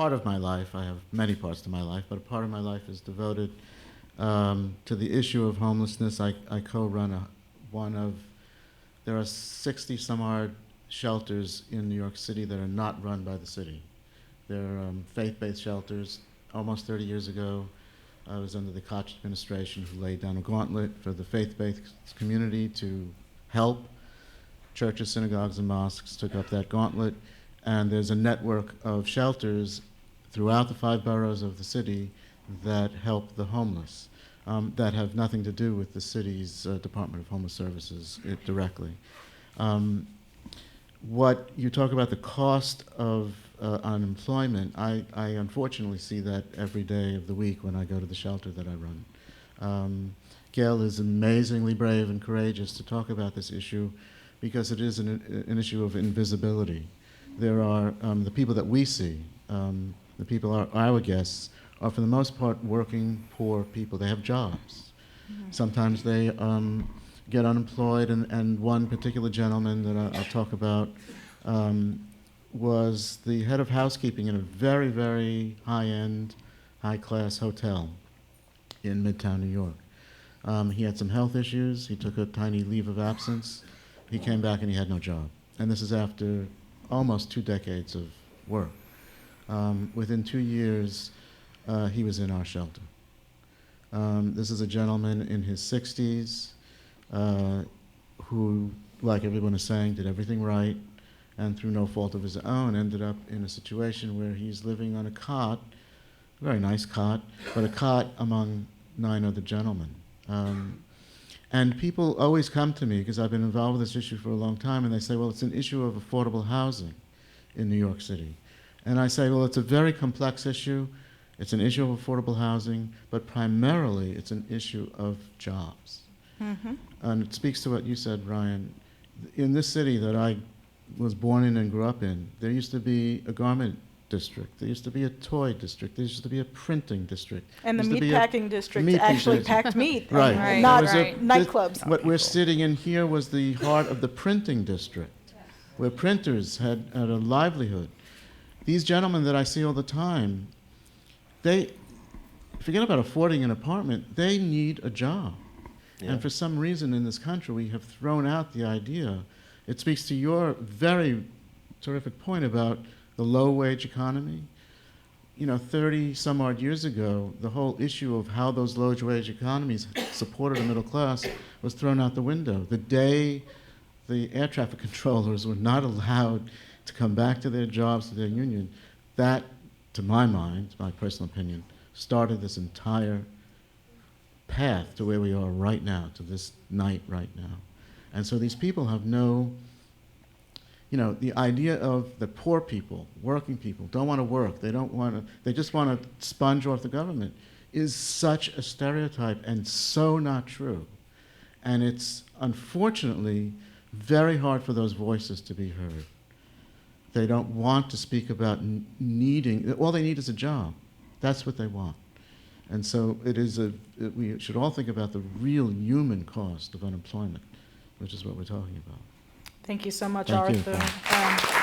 part of my life, I have many parts to my life, but a part of my life is devoted to the issue of homelessness. I co-run there are 60 some odd shelters in New York City that are not run by the city. They're faith-based shelters. Almost 30 years ago, I was under the Koch administration, who laid down a gauntlet for the faith-based community to help. Churches, synagogues, and mosques took up that gauntlet, and there's a network of shelters throughout the 5 boroughs of the city that help the homeless, that have nothing to do with the city's Department of Homeless Services directly. What you talk about, the cost of unemployment, I unfortunately see that every day of the week when I go to the shelter that I run. Gail is amazingly brave and courageous to talk about this issue because it is an issue of invisibility. There are the people that we see, the people our guests, are for the most part working poor people. They have jobs. Mm-hmm. Sometimes they get unemployed, and one particular gentleman that I'll talk about was the head of housekeeping in a very, very high-end, high-class hotel in Midtown New York. He had some health issues. He took a tiny leave of absence. He came back and he had no job. And this is after almost 2 decades of work. Within 2 years, he was in our shelter. This is a gentleman in his 60s who, like everyone is saying, did everything right, and through no fault of his own, ended up in a situation where he's living on a cot, a very nice cot, but a cot among 9 other gentlemen. And people always come to me, because I've been involved with this issue for a long time, and they say, well, it's an issue of affordable housing in New York City. And I say, well, it's a very complex issue. It's an issue of affordable housing, but primarily it's an issue of jobs. Mm-hmm. And it speaks to what you said, Ryan. In this city that I was born in and grew up in, there used to be a garment district. There used to be a toy district. There used to be a printing district. And the meatpacking district actually packed meat. Right. Not nightclubs. What we're sitting in here was the heart of the printing district, where printers had a livelihood. These gentlemen that I see all the time, they forget about affording an apartment. They need a job. Yeah. And for some reason in this country, we have thrown out the idea. It speaks to your very terrific point about the low-wage economy. You know, 30 some odd years ago, the whole issue of how those low-wage economies supported the middle class was thrown out the window. The day the air traffic controllers were not allowed to come back to their jobs, to their union, that, to my mind, my personal opinion, started this entire path to where we are right now, to this night right now. And so these people have no, you know, the idea of the poor people, working people, don't want to work, they just want to sponge off the government, is such a stereotype and so not true. And it's unfortunately very hard for those voices to be heard. They don't want to speak about needing, all they need is a job. That's what they want. And so we should all think about the real human cost of unemployment, which is what we're talking about. Thank you so much, Thank Arthur.